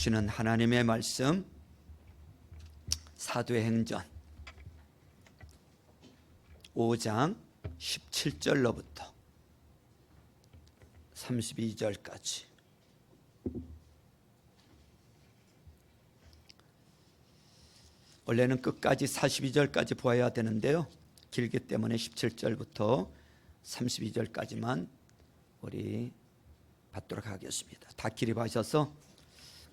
주시는 하나님의 말씀 사도행전 5장 17절로부터 32절까지. 원래는 끝까지 42절까지 보아야 되는데요, 길기 때문에 17절부터 32절까지만 우리 받도록 하겠습니다. 다 기립하셔서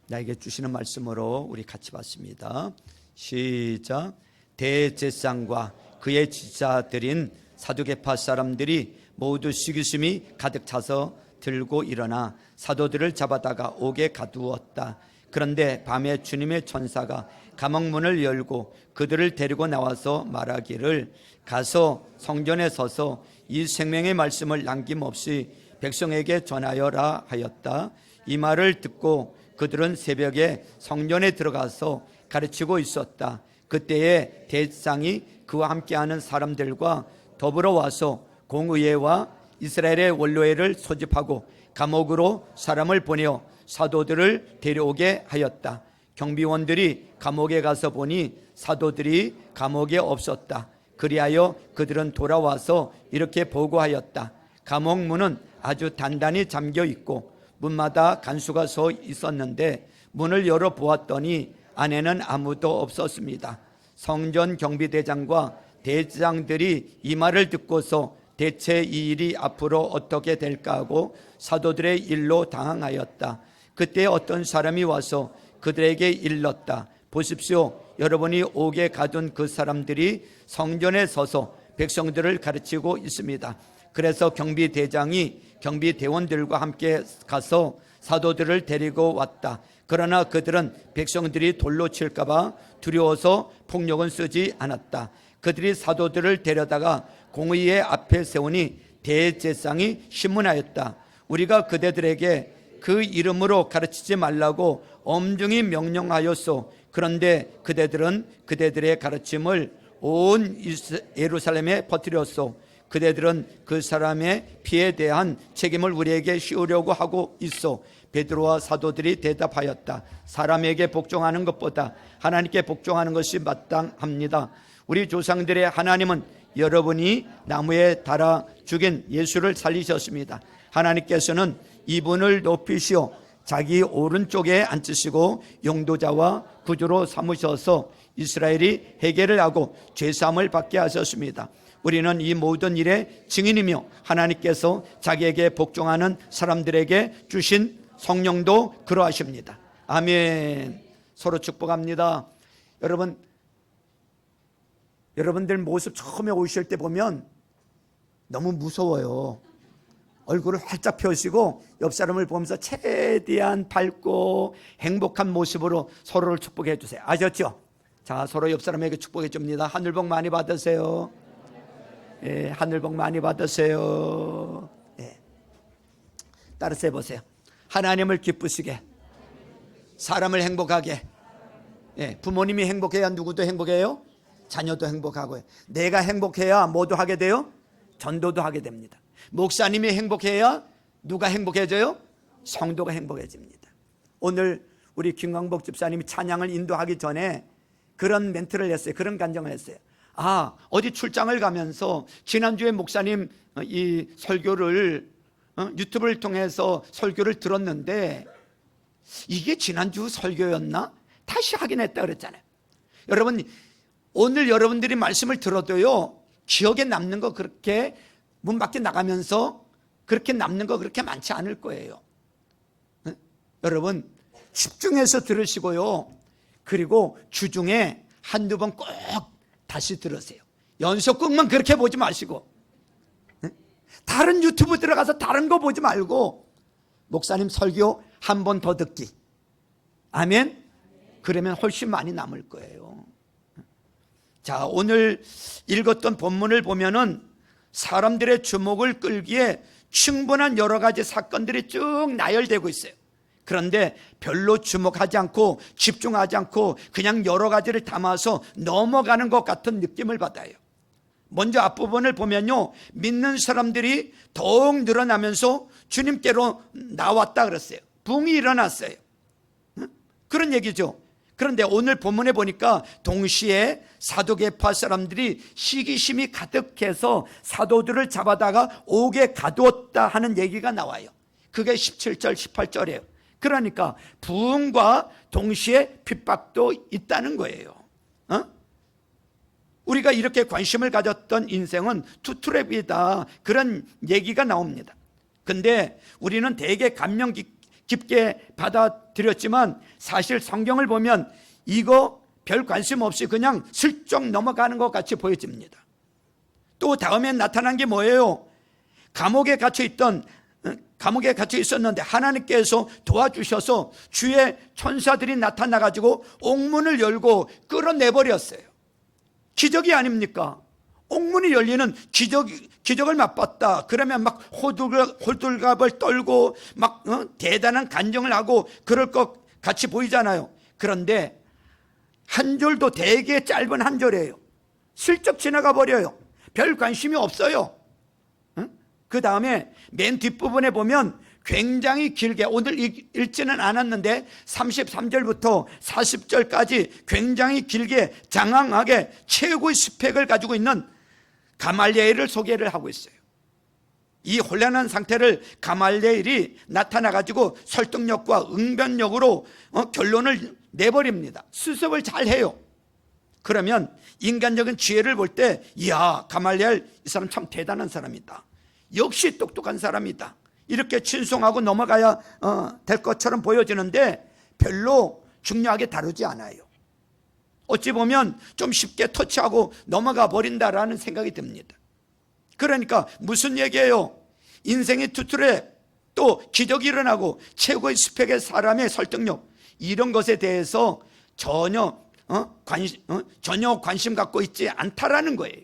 나에게 주시는 말씀으로 우리 같이 받습니다. 시작. 대제사장과 그의 지자들인 사두개파 사람들이 모두 시기심이 가득 차서 들고 일어나 사도들을 잡아다가 옥에 가두었다. 그런데 밤에 주님의 천사가 감옥문을 열고 그들을 데리고 나와서 말하기를, 가서 성전에 서서 이 생명의 말씀을 남김없이 백성에게 전하여라 하였다. 이 말을 듣고 그들은 새벽에 성전에 들어가서 가르치고 있었다. 그때에 대제사장이 그와 함께하는 사람들과 더불어 와서 공의회와 이스라엘의 원로회를 소집하고 감옥으로 사람을 보내어 사도들을 데려오게 하였다. 경비원들이 감옥에 가서 보니 사도들이 감옥에 없었다. 그리하여 그들은 돌아와서 이렇게 보고하였다. 감옥 문은 아주 단단히 잠겨 있고 문마다 간수가 서 있었는데 문을 열어 보았더니 안에는 아무도 없었습니다. 성전 경비대장과 대제사장들이 이 말을 듣고서 대체 이 일이 앞으로 어떻게 될까 하고 사도들의 일로 당황하였다. 그때 어떤 사람이 와서 그들에게 일렀다. 보십시오, 여러분이 옥에 가둔 그 사람들이 성전에 서서 백성들을 가르치고 있습니다. 그래서 경비대장이 경비대원들과 함께 가서 사도들을 데리고 왔다. 그러나 그들은 백성들이 돌로 칠까 봐 두려워서 폭력은 쓰지 않았다. 그들이 사도들을 데려다가 공의회 앞에 세우니 대제사장이 신문하였다. 우리가 그대들에게 그 이름으로 가르치지 말라고 엄중히 명령하였소. 그런데 그대들은 그대들의 가르침을 온 예루살렘에 퍼뜨렸소. 그대들은 그 사람의 피에 대한 책임을 우리에게 씌우려고 하고 있어. 베드로와 사도들이 대답하였다. 사람에게 복종하는 것보다 하나님께 복종하는 것이 마땅합니다. 우리 조상들의 하나님은 여러분이 나무에 달아 죽인 예수를 살리셨습니다. 하나님께서는 이분을 높이시어 자기 오른쪽에 앉으시고 용도자와 구주로 삼으셔서 이스라엘이 회개를 하고 죄사함을 받게 하셨습니다. 우리는 이 모든 일의 증인이며 하나님께서 자기에게 복종하는 사람들에게 주신 성령도 그러하십니다. 아멘. 서로 축복합니다. 여러분들 모습 처음에 오실 때 보면 너무 무서워요. 얼굴을 활짝 펴시고 옆 사람을 보면서 최대한 밝고 행복한 모습으로 서로를 축복해 주세요. 아셨죠? 자, 서로 옆 사람에게 축복해 줍니다. 하늘복 많이 받으세요. 예, 하늘복 많이 받으세요. 예. 따라서 해보세요. 하나님을 기쁘시게, 사람을 행복하게. 예, 부모님이 행복해야 누구도 행복해요? 자녀도 행복하고요. 내가 행복해야 뭐도 하게 돼요? 전도도 하게 됩니다. 목사님이 행복해야 누가 행복해져요? 성도가 행복해집니다. 오늘 우리 김광복 집사님이 찬양을 인도하기 전에 그런 멘트를 했어요. 그런 간정을 했어요. 어디 출장을 가면서 지난주에 목사님 이 설교를 유튜브를 통해서 설교를 들었는데 이게 지난주 설교였나? 다시 확인했다 그랬잖아요. 여러분, 오늘 여러분들이 말씀을 들어도요, 기억에 남는 거 그렇게 문 밖에 나가면서 그렇게 남는 거 그렇게 많지 않을 거예요. 여러분, 집중해서 들으시고요, 그리고 주중에 한두 번 꼭 다시 들으세요. 연속극만 그렇게 보지 마시고, 다른 유튜브 들어가서 다른 거 보지 말고 목사님 설교 한 번 더 듣기. 아멘. 그러면 훨씬 많이 남을 거예요. 자, 오늘 읽었던 본문을 보면은 사람들의 주목을 끌기에 충분한 여러 가지 사건들이 쭉 나열되고 있어요. 그런데 별로 주목하지 않고 집중하지 않고 그냥 여러 가지를 담아서 넘어가는 것 같은 느낌을 받아요. 먼저 앞부분을 보면요, 믿는 사람들이 더욱 늘어나면서 주님께로 나왔다 그랬어요. 붕이 일어났어요. 그런 얘기죠. 그런데 오늘 본문에 보니까 동시에 사도계파 사람들이 시기심이 가득해서 사도들을 잡아다가 옥에 가두었다 하는 얘기가 나와요. 그게 17절 18절이에요 그러니까 부흥과 동시에 핍박도 있다는 거예요. 우리가 이렇게 관심을 가졌던 인생은 투트랩이다, 그런 얘기가 나옵니다. 근데 우리는 되게 감명 깊게 받아들였지만 사실 성경을 보면 이거 별 관심 없이 그냥 슬쩍 넘어가는 것 같이 보여집니다. 또 다음에 나타난 게 뭐예요? 감옥에 갇혀 있었는데 하나님께서 도와주셔서 주의 천사들이 나타나가지고 옥문을 열고 끌어내버렸어요. 기적이 아닙니까? 옥문이 열리는 기적을 맛봤다. 그러면 막 호들갑을 떨고 막 대단한 간증을 하고 그럴 것 같이 보이잖아요. 그런데 한 절도 되게 짧은 한 절이에요. 슬쩍 지나가 버려요. 별 관심이 없어요. 그 다음에 맨 뒷부분에 보면 굉장히 길게, 오늘 읽지는 않았는데 33절부터 40절까지 굉장히 길게 장황하게 최고의 스펙을 가지고 있는 가말리엘을 소개를 하고 있어요. 이 혼란한 상태를 가말리엘이 나타나가지고 설득력과 응변력으로 결론을 내버립니다. 수습을 잘 해요. 그러면 인간적인 지혜를 볼 때, 이야, 가말리엘 이 사람 참 대단한 사람이다, 역시 똑똑한 사람이다, 이렇게 친송하고 넘어가야 될 것처럼 보여지는데 별로 중요하게 다루지 않아요. 어찌 보면 좀 쉽게 터치하고 넘어가 버린다라는 생각이 듭니다. 그러니까 무슨 얘기예요? 인생의 투트랩, 또 기적이 일어나고 최고의 스펙의 사람의 설득력, 이런 것에 대해서 전혀 관심 갖고 있지 않다라는 거예요.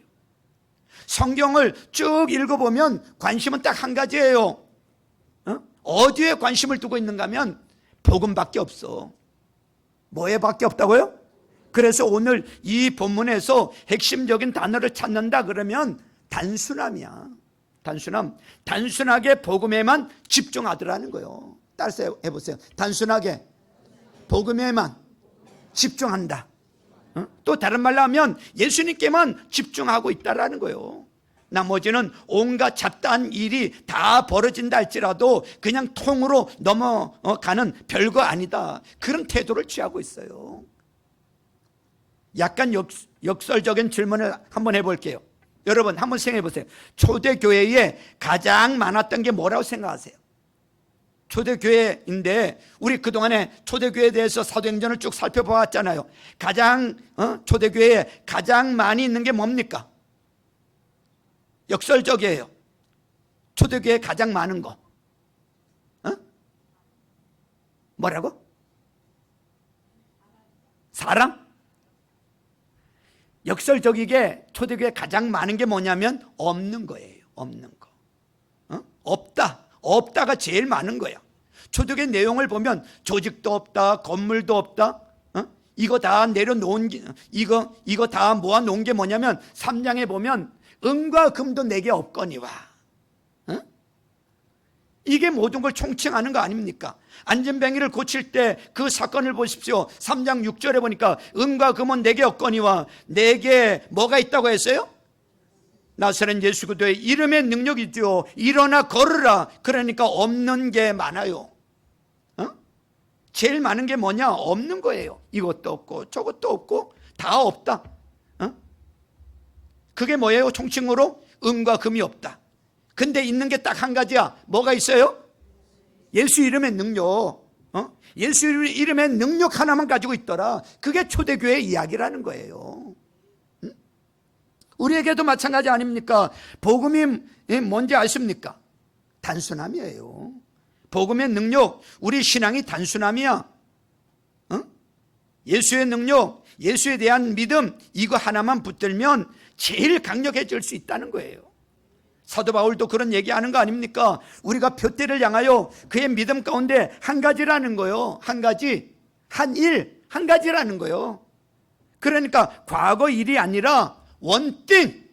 성경을 쭉 읽어보면 관심은 딱 한 가지예요. 어디에 관심을 두고 있는가 하면 복음밖에 없어. 뭐에 밖에 없다고요? 그래서 오늘 이 본문에서 핵심적인 단어를 찾는다 그러면 단순함이야. 단순하게 복음에만 집중하더라는 거예요. 따라서 해보세요. 단순하게 복음에만 집중한다. 또 다른 말로 하면 예수님께만 집중하고 있다라는 거예요. 나머지는 온갖 잡다한 일이 다 벌어진다 할지라도 그냥 통으로 넘어가는 별거 아니다, 그런 태도를 취하고 있어요. 약간 역설적인 질문을 한번 해볼게요. 여러분 한번 생각해 보세요. 초대교회에 가장 많았던 게 뭐라고 생각하세요? 초대교회인데 우리 그동안에 초대교회에 대해서 사도행전을 쭉 살펴보았잖아요. 초대교회에 가장 많이 있는 게 뭡니까? 역설적이에요. 초대교회에 가장 많은 거 뭐라고? 사람? 역설적이게 초대교회에 가장 많은 게 뭐냐면 없는 거예요. 없는 거. 없다가 제일 많은 거야. 초대교회 내용을 보면 조직도 없다, 건물도 없다, 이거 다 내려놓은 게, 이거 다 모아놓은 게 뭐냐면 3장에 보면 은과 금도 내게 없거니와, 이게 모든 걸 총칭하는 거 아닙니까? 안전뱅이를 고칠 때 그 사건을 보십시오. 3장 6절에 보니까 은과 금은 내게 없거니와, 내게 뭐가 있다고 했어요? 나사렛 예수 그리스도의 이름의 능력이죠. 일어나 걸으라. 그러니까 없는 게 많아요. 제일 많은 게 뭐냐? 없는 거예요. 이것도 없고 저것도 없고 다 없다. 그게 뭐예요? 총칭으로 은과 금이 없다. 근데 있는 게 딱 한 가지야. 뭐가 있어요? 예수 이름의 능력. 예수 이름의 능력 하나만 가지고 있더라. 그게 초대교회의 이야기라는 거예요. 우리에게도 마찬가지 아닙니까? 복음이 뭔지 아십니까? 단순함이에요. 복음의 능력, 우리 신앙이 단순함이야. 예수의 능력, 예수에 대한 믿음, 이거 하나만 붙들면 제일 강력해질 수 있다는 거예요. 사도 바울도 그런 얘기하는 거 아닙니까? 우리가 표대를 향하여 그의 믿음 가운데 한 가지라는 거예요. 한 가지, 한 가지라는 거예요. 그러니까 과거 일이 아니라 원띵,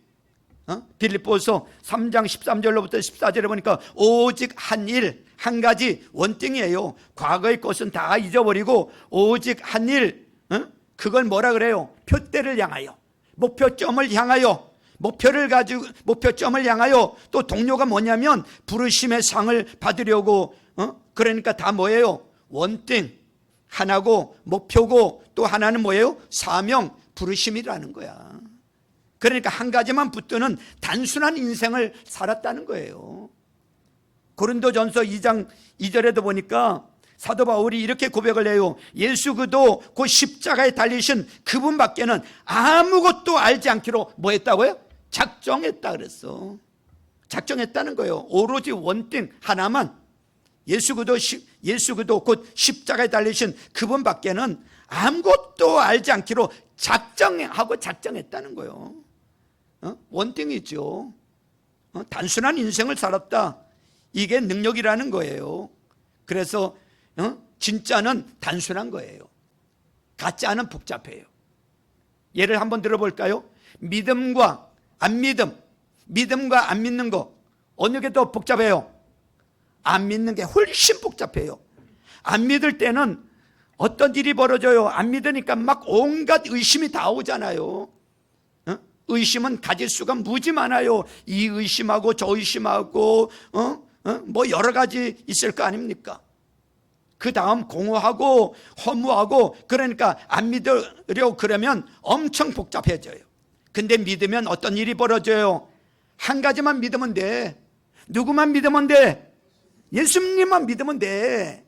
빌립보서 3장 13절로부터 14절에 보니까 오직 한 일, 한 가지 원띵이에요. 과거의 것은 다 잊어버리고 오직 한 일, 그걸 뭐라 그래요? 표대를 향하여, 목표점을 향하여, 목표를 가지고 목표점을 향하여. 또 동료가 뭐냐면 부르심의 상을 받으려고. 그러니까 다 뭐예요? 원띵 하나고 목표고, 또 하나는 뭐예요? 사명, 부르심이라는 거야. 그러니까 한 가지만 붙드는 단순한 인생을 살았다는 거예요. 고린도전서 2장 2절에도 보니까 사도 바울이 이렇게 고백을 해요. 예수 그도 그 십자가에 달리신 그분밖에는 아무것도 알지 않기로 뭐 했다고요? 작정했다 그랬어. 작정했다는 거예요. 오로지 원띵 하나만, 예수 그도 곧 십자가에 달리신 그분밖에는 아무것도 알지 않기로 작정했다는 거예요. 원띵이죠. 단순한 인생을 살았다. 이게 능력이라는 거예요. 그래서 진짜는 단순한 거예요. 가짜는 복잡해요. 예를 한번 들어볼까요? 믿음과 안 믿음, 믿음과 안 믿는 거, 어느 게 더 복잡해요? 안 믿는 게 훨씬 복잡해요. 안 믿을 때는 어떤 일이 벌어져요? 안 믿으니까 막 온갖 의심이 다 오잖아요. 의심은 가질 수가 무지 많아요. 이 의심하고 저 의심하고 뭐 여러 가지 있을 거 아닙니까? 그 다음 공허하고 허무하고, 그러니까 안 믿으려고 그러면 엄청 복잡해져요. 근데 믿으면 어떤 일이 벌어져요? 한 가지만 믿으면 돼. 누구만 믿으면 돼? 예수님만 믿으면 돼.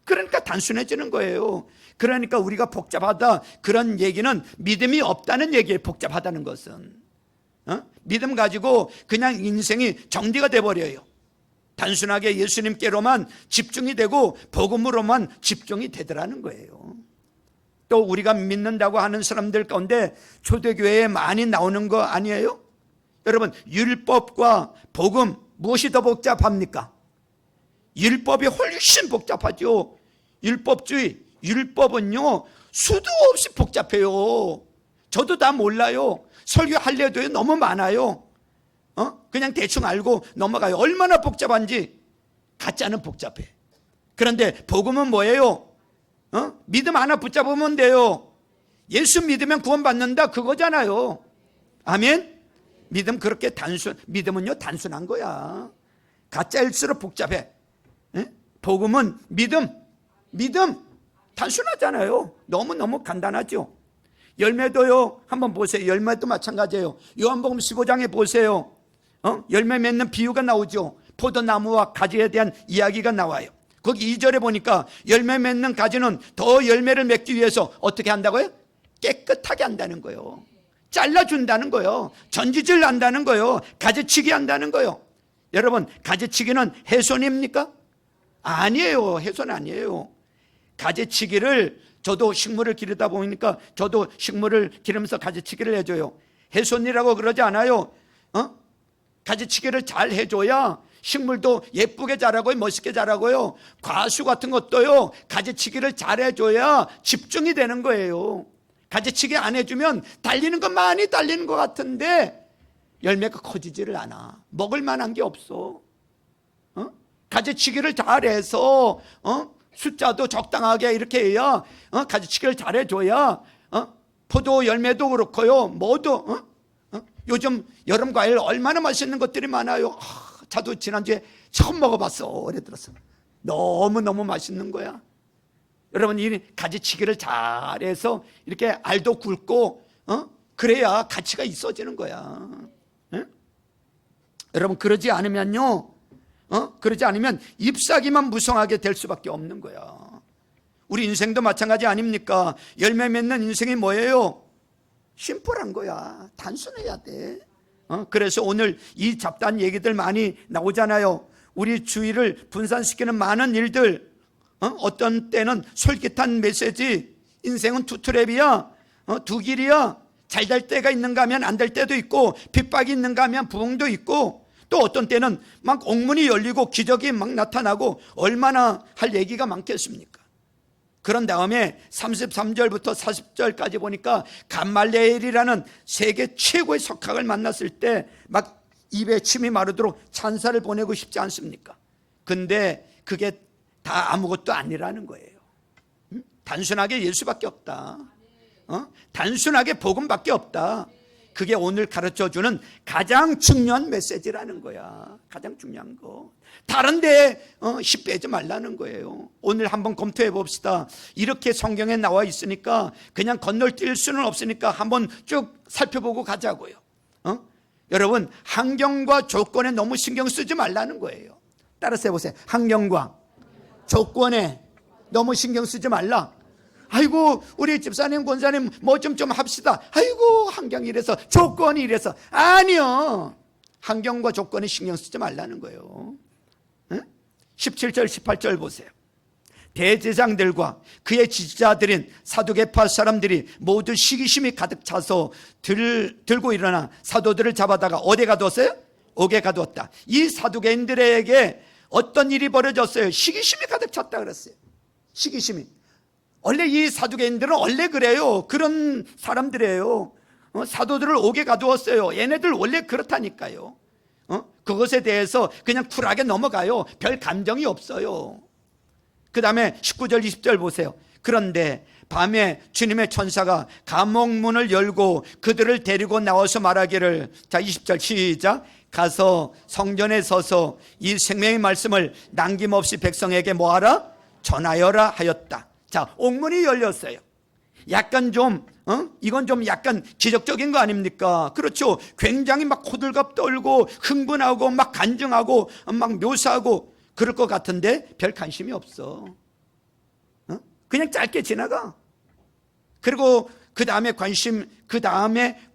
그러니까 단순해지는 거예요. 그러니까 우리가 복잡하다, 그런 얘기는 믿음이 없다는 얘기예요. 복잡하다는 것은 믿음 가지고 그냥 인생이 정리가 돼버려요. 단순하게 예수님께로만 집중이 되고 복음으로만 집중이 되더라는 거예요. 또 우리가 믿는다고 하는 사람들 가운데 초대교회에 많이 나오는 거 아니에요? 여러분, 율법과 복음 무엇이 더 복잡합니까? 율법이 훨씬 복잡하죠. 율법주의, 율법은요 수도 없이 복잡해요. 저도 다 몰라요. 설교하려도 너무 많아요. 그냥 대충 알고 넘어가요. 얼마나 복잡한지. 가짜는 복잡해. 그런데 복음은 뭐예요? 믿음 하나 붙잡으면 돼요. 예수 믿으면 구원받는다, 그거잖아요. 아멘? 믿음은요 단순한 거야. 가짜일수록 복잡해. 복음은 믿음 단순하잖아요. 너무너무 간단하죠. 열매도요, 한번 보세요. 열매도 마찬가지예요. 요한복음 15장에 보세요. 열매 맺는 비유가 나오죠. 포도나무와 가지에 대한 이야기가 나와요. 거기 2절에 보니까 열매 맺는 가지는 더 열매를 맺기 위해서 어떻게 한다고요? 깨끗하게 한다는 거예요. 잘라준다는 거예요. 전지질 한다는 거예요. 가지치기 한다는 거예요. 여러분, 가지치기는 훼손입니까? 아니에요. 훼손 아니에요. 가지치기를, 저도 식물을 기르다 보니까 저도 식물을 기르면서 가지치기를 해줘요. 훼손이라고 그러지 않아요. 가지치기를 잘 해줘야 식물도 예쁘게 자라고 멋있게 자라고요. 과수 같은 것도요, 가지치기를 잘 해줘야 집중이 되는 거예요. 가지치기 안 해주면 달리는 건 많이 달리는 것 같은데 열매가 커지지를 않아. 먹을 만한 게 없어. 가지치기를 잘해서 숫자도 적당하게 이렇게 해야, 가지치기를 잘해줘야 포도 열매도 그렇고요, 뭐도. 요즘 여름 과일 얼마나 맛있는 것들이 많아요. 저도 지난주에 처음 먹어봤어. 올해 들어서 너무너무 맛있는 거야. 여러분, 이 가지치기를 잘해서 이렇게 알도 굵고 그래야 가치가 있어지는 거야. 여러분, 그러지 않으면요, 그러지 않으면 잎사귀만 무성하게 될 수밖에 없는 거야. 우리 인생도 마찬가지 아닙니까? 열매 맺는 인생이 뭐예요? 심플한 거야. 단순해야 돼. 그래서 오늘 이 잡다한 얘기들 많이 나오잖아요. 우리 주위를 분산시키는 많은 일들, 어떤 때는 솔깃한 메시지, 인생은 두 트랩이야, 두 길이야. 잘 될 때가 있는가 하면 안 될 때도 있고, 핍박이 있는가 하면 부흥도 있고, 또 어떤 때는 막 옥문이 열리고 기적이 막 나타나고, 얼마나 할 얘기가 많겠습니까? 그런 다음에 33절부터 40절까지 보니까 감말레엘이라는 세계 최고의 석학을 만났을 때 막 입에 침이 마르도록 찬사를 보내고 싶지 않습니까? 근데 그게 다 아무것도 아니라는 거예요. 단순하게 예수밖에 없다. 단순하게 복음밖에 없다. 그게 오늘 가르쳐주는 가장 중요한 메시지라는 거야. 가장 중요한 거. 다른 데에 10 빼지 말라는 거예요. 오늘 한번 검토해 봅시다. 이렇게 성경에 나와 있으니까 그냥 건널뛸 수는 없으니까 한번 쭉 살펴보고 가자고요. 여러분, 환경과 조건에 너무 신경 쓰지 말라는 거예요. 따라서 해보세요. 환경과 조건에 너무 신경 쓰지 말라. 아이고, 우리 집사님, 권사님 뭐 좀 합시다. 아이고, 환경이 이래서, 조건이 이래서. 아니요, 환경과 조건에 신경 쓰지 말라는 거예요. 17절 18절 보세요. 대제사장들과 그의 지지자들인 사두개파 사람들이 모두 시기심이 가득 차서 들고 일어나 사도들을 잡아다가 어디에 가두었어요? 옥에 가두었다. 이 사두개인들에게 어떤 일이 벌어졌어요? 시기심이 가득 찼다 그랬어요. 시기심이. 원래 이 사두개인들은 원래 그래요. 그런 사람들이에요. 사도들을 옥에 가두었어요. 얘네들 원래 그렇다니까요. 그것에 대해서 그냥 쿨하게 넘어가요. 별 감정이 없어요. 그 다음에 19절 20절 보세요. 그런데 밤에 주님의 천사가 감옥 문을 열고 그들을 데리고 나와서 말하기를, 자 20절 시작. 가서 성전에 서서 이 생명의 말씀을 남김없이 백성에게 뭐하라? 전하여라 하였다. 자, 옥문이 열렸어요. 약간 좀 이건 좀 약간 기적적인 거 아닙니까? 그렇죠. 굉장히 막 호들갑 떨고 흥분하고 막 간증하고 막 묘사하고 그럴 것 같은데 별 관심이 없어. 그냥 짧게 지나가. 그리고 그 다음에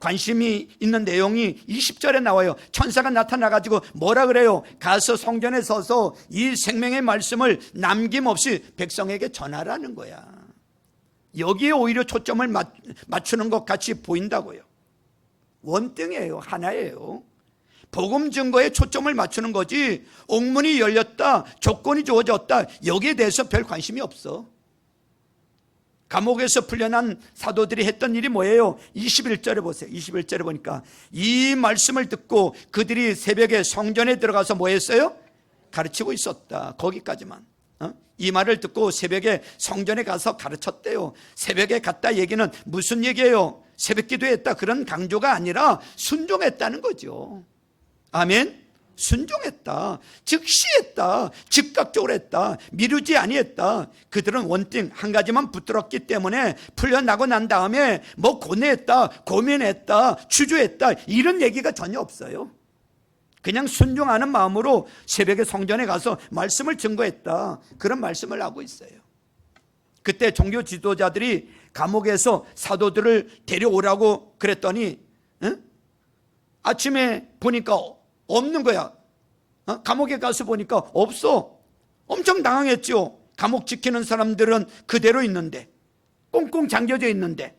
관심이 있는 내용이 20절에 나와요. 천사가 나타나가지고 뭐라 그래요? 가서 성전에 서서 이 생명의 말씀을 남김없이 백성에게 전하라는 거야. 여기에 오히려 초점을 맞추는 것 같이 보인다고요. 원등이에요. 하나예요. 복음 증거에 초점을 맞추는 거지, 옥문이 열렸다, 조건이 주어졌다, 여기에 대해서 별 관심이 없어. 감옥에서 풀려난 사도들이 했던 일이 뭐예요? 21절에 보세요. 21절에 보니까 이 말씀을 듣고 그들이 새벽에 성전에 들어가서 뭐 했어요? 가르치고 있었다. 거기까지만. 이 말을 듣고 새벽에 성전에 가서 가르쳤대요. 새벽에 갔다 얘기는 무슨 얘기예요? 새벽 기도했다, 그런 강조가 아니라 순종했다는 거죠. 아멘. 순종했다, 즉시 했다, 즉각적으로 했다, 미루지 아니했다. 그들은 원띵 한 가지만 붙들었기 때문에 풀려나고 난 다음에 뭐 고뇌했다, 고민했다, 주저했다, 이런 얘기가 전혀 없어요. 그냥 순종하는 마음으로 새벽에 성전에 가서 말씀을 증거했다, 그런 말씀을 하고 있어요. 그때 종교 지도자들이 감옥에서 사도들을 데려오라고 그랬더니 아침에 보니까 없는 거야. 감옥에 가서 보니까 없어. 엄청 당황했죠. 감옥 지키는 사람들은 그대로 있는데, 꽁꽁 잠겨져 있는데,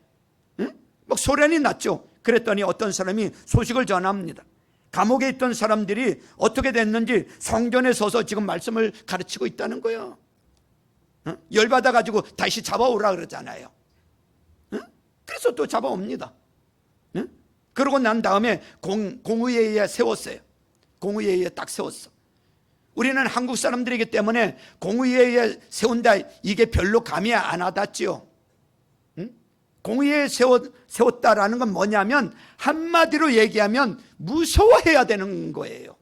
막 소란이 났죠. 그랬더니 어떤 사람이 소식을 전합니다. 감옥에 있던 사람들이 어떻게 됐는지 성전에 서서 지금 말씀을 가르치고 있다는 거예요. 열받아가지고 다시 잡아오라 그러잖아요. 그래서 또 잡아옵니다. 그러고 난 다음에 공의회에 세웠어요. 공의회에 딱 세웠어. 우리는 한국 사람들이기 때문에 공의회에 세운다, 이게 별로 감이 안 와닿지요. 공의회에 세웠다라는 건 뭐냐면, 한마디로 얘기하면 무서워해야 되는 거예요.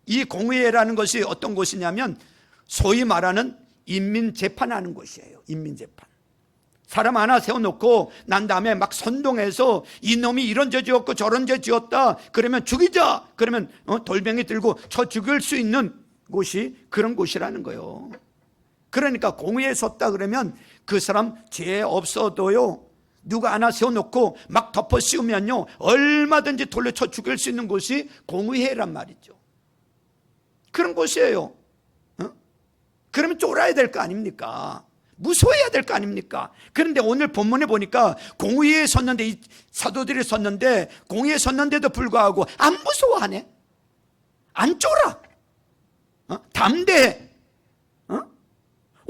이 공의회라는 것이 어떤 곳이냐면 소위 말하는 인민재판하는 곳이에요. 인민재판. 사람 하나 세워놓고 난 다음에 막 선동해서 이놈이 이런 죄 지었고 저런 죄 지었다 그러면 죽이자, 그러면 돌멩이 들고 쳐 죽일 수 있는 곳이 그런 곳이라는 거예요. 그러니까 공의에 섰다 그러면 그 사람 죄 없어도요, 누가 하나 세워놓고 막 덮어 씌우면요 얼마든지 돌려 쳐 죽일 수 있는 곳이 공의회란 말이죠. 그런 곳이에요. 그러면 쫄아야 될 거 아닙니까? 무서워해야 될 거 아닙니까? 그런데 오늘 본문에 보니까 공의회에 섰는데, 이 사도들이 섰는데, 공의회에 섰는데도 불구하고 안 무서워하네. 안 쫄아. 담대해.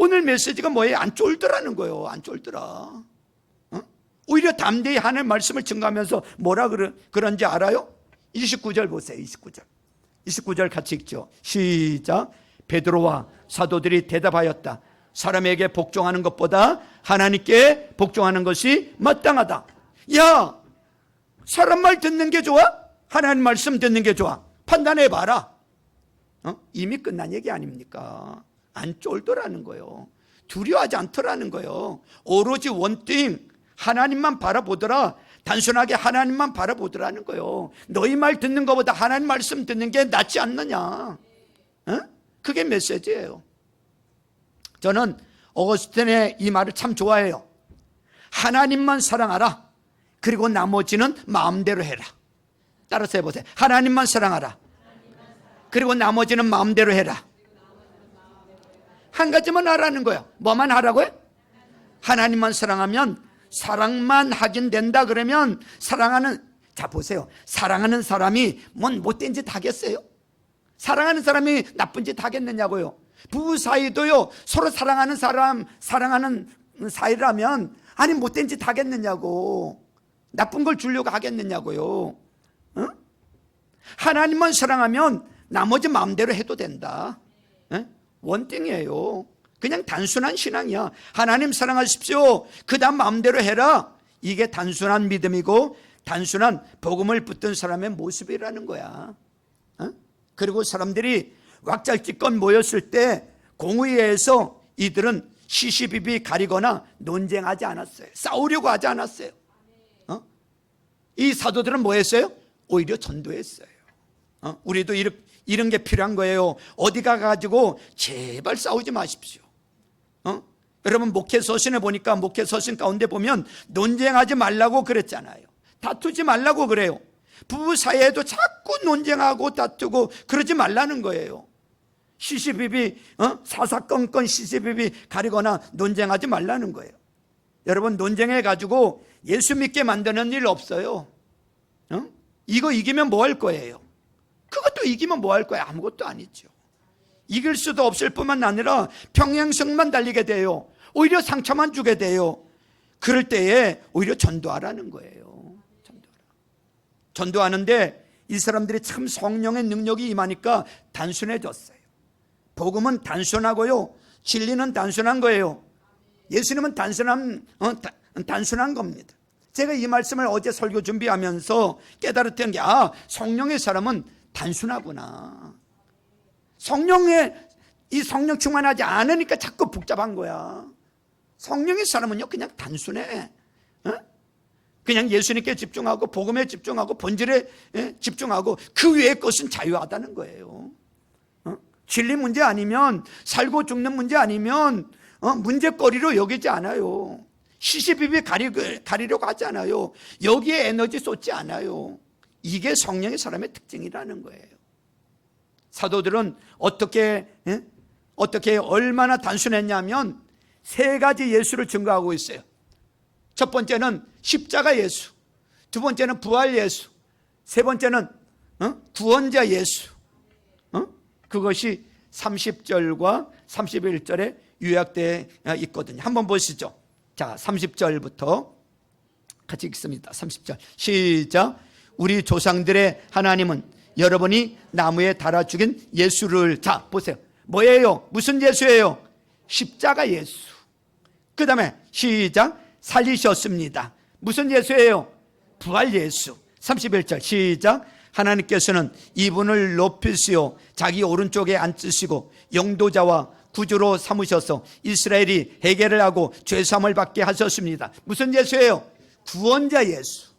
오늘 메시지가 뭐예요? 안 쫄더라는 거예요. 안 쫄더라. 오히려 담대히 하나님의 말씀을 증거하면서 뭐라 그런지 알아요? 29절 보세요. 29절 같이 읽죠. 시작. 베드로와 사도들이 대답하였다. 사람에게 복종하는 것보다 하나님께 복종하는 것이 마땅하다. 야, 사람 말 듣는 게 좋아? 하나님 말씀 듣는 게 좋아? 판단해봐라. 이미 끝난 얘기 아닙니까? 안 쫄더라는 거예요. 두려워하지 않더라는 거예요. 오로지 원띵 하나님만 바라보더라. 단순하게 하나님만 바라보더라는 거예요. 너희 말 듣는 것보다 하나님 말씀 듣는 게 낫지 않느냐. 그게 메시지예요. 저는 어거스틴의 이 말을 참 좋아해요. 하나님만 사랑하라. 그리고 나머지는 마음대로 해라. 따라서 해보세요. 하나님만 사랑하라. 그리고 나머지는 마음대로 해라. 한 가지만 하라는 거예요. 뭐만 하라고요? 하나님만 사랑하면, 사랑만 하긴 된다 그러면 자 보세요. 사랑하는 사람이 뭔 못된 짓 하겠어요? 사랑하는 사람이 나쁜 짓 하겠느냐고요. 부부 사이도요, 서로 사랑하는 사이라면 아니 못된 짓 하겠느냐고, 나쁜 걸 주려고 하겠느냐고요. 하나님만 사랑하면 나머지 마음대로 해도 된다. 원띵이에요. 그냥 단순한 신앙이야. 하나님 사랑하십시오. 그 다음 마음대로 해라. 이게 단순한 믿음이고 단순한 복음을 붙든 사람의 모습이라는 거야. 그리고 사람들이 왁자지껄 모였을 때 공의회에서 이들은 시시비비 가리거나 논쟁하지 않았어요. 싸우려고 하지 않았어요. 이 사도들은 뭐 했어요? 오히려 전도했어요. 우리도 이런 게 필요한 거예요. 어디 가가지고 제발 싸우지 마십시오. 여러분 목회 서신에 보니까, 목회 서신 가운데 보면 논쟁하지 말라고 그랬잖아요. 다투지 말라고 그래요. 부부 사이에도 자꾸 논쟁하고 다투고 그러지 말라는 거예요. 시시비비 사사건건 시시비비 가리거나 논쟁하지 말라는 거예요. 여러분 논쟁해가지고 예수 믿게 만드는 일 없어요. 이거 이기면 뭐 할 거예요? 그것도 이기면 뭐 할 거예요? 아무것도 아니죠. 이길 수도 없을 뿐만 아니라 평행성만 달리게 돼요. 오히려 상처만 주게 돼요. 그럴 때에 오히려 전도하라는 거예요. 전도하는데 이 사람들이 참 성령의 능력이 임하니까 단순해졌어요. 복음은 단순하고요, 진리는 단순한 거예요. 예수님은 단순한 겁니다. 제가 이 말씀을 어제 설교 준비하면서 깨달았던 게, 성령의 사람은 단순하구나. 이 성령 충만하지 않으니까 자꾸 복잡한 거야. 성령의 사람은요 그냥 단순해. 그냥 예수님께 집중하고 복음에 집중하고 본질에 집중하고 그 외의 것은 자유하다는 거예요. 진리 문제 아니면, 살고 죽는 문제 아니면 문제거리로 여기지 않아요. 시시비비 가리려고 하지 않아요. 여기에 에너지 쏟지 않아요. 이게 성령의 사람의 특징이라는 거예요. 사도들은 어떻게 얼마나 단순했냐면 세 가지 예수를 증거하고 있어요. 첫 번째는 십자가 예수, 두 번째는 부활 예수, 세 번째는 구원자 예수. 그것이 30절과 31절에 요약되어 있거든요. 한번 보시죠. 자, 30절부터 같이 읽습니다. 30절 시작. 우리 조상들의 하나님은 여러분이 나무에 달아 죽인 예수를, 자 보세요. 뭐예요? 무슨 예수예요? 십자가 예수. 그 다음에 시작. 살리셨습니다. 무슨 예수예요? 부활 예수. 31절 시작. 하나님께서는 이분을 높이시오 자기 오른쪽에 앉으시고 영도자와 구주로 삼으셔서 이스라엘이 회개를 하고 죄사함을 받게 하셨습니다. 무슨 예수예요? 구원자 예수.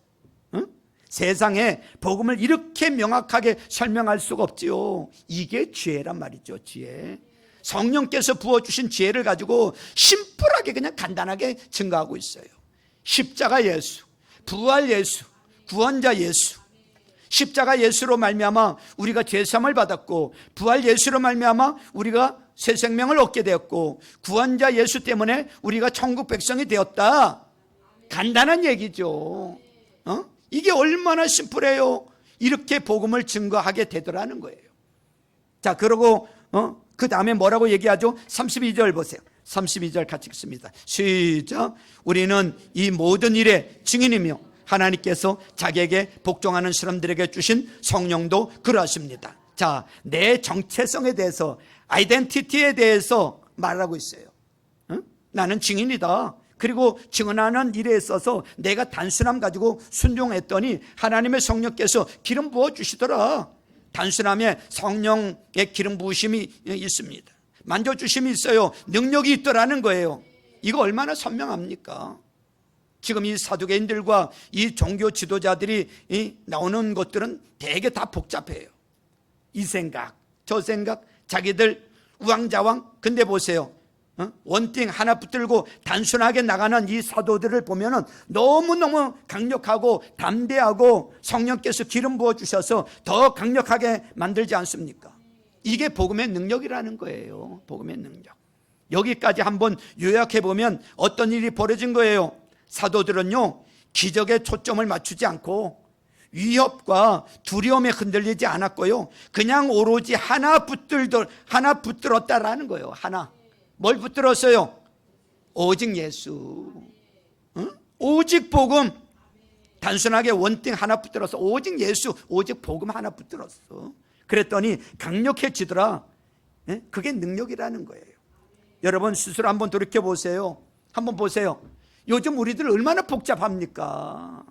세상에 복음을 이렇게 명확하게 설명할 수가 없지요. 이게 지혜란 말이죠. 지혜. 성령께서 부어주신 지혜를 가지고 심플하게 그냥 간단하게 증거하고 있어요. 십자가 예수, 부활 예수, 구원자 예수. 십자가 예수로 말미암아 우리가 죄사함을 받았고, 부활 예수로 말미암아 우리가 새 생명을 얻게 되었고, 구원자 예수 때문에 우리가 천국 백성이 되었다. 간단한 얘기죠. 이게 얼마나 심플해요. 이렇게 복음을 증거하게 되더라는 거예요. 자, 그러고 그 다음에 뭐라고 얘기하죠? 32절 보세요. 32절 같이 읽습니다. 시작. 우리는 이 모든 일의 증인이며 하나님께서 자기에게 복종하는 사람들에게 주신 성령도 그러하십니다. 자, 내 정체성에 대해서, 아이덴티티에 대해서 말하고 있어요. 응? 나는 증인이다. 그리고 증언하는 일에 있어서 내가 단순함 가지고 순종했더니 하나님의 성령께서 기름 부어주시더라. 단순함에 성령의 기름 부으심이 있습니다. 만져주심이 있어요. 능력이 있더라는 거예요. 이거 얼마나 선명합니까? 지금 이 사두개인들과 이 종교 지도자들이 나오는 것들은 되게 다 복잡해요. 이 생각, 저 생각, 자기들 우왕좌왕. 근데 보세요. 원띵 하나 붙들고 단순하게 나가는 이 사도들을 보면은 너무너무 강력하고 담대하고 성령께서 기름 부어주셔서 더 강력하게 만들지 않습니까? 이게 복음의 능력이라는 거예요. 복음의 능력. 여기까지 한번 요약해 보면 어떤 일이 벌어진 거예요? 사도들은요, 기적에 초점을 맞추지 않고 위협과 두려움에 흔들리지 않았고요, 그냥 오로지 하나 붙들었다라는 거예요. 하나. 뭘 붙들었어요? 오직 예수. 응? 오직 복음. 단순하게 원띵 하나 붙들었어. 오직 예수, 오직 복음 하나 붙들었어. 그랬더니 강력해지더라. 그게 능력이라는 거예요. 여러분 스스로 한번 돌이켜보세요. 한번 보세요. 요즘 우리들 얼마나 복잡합니까?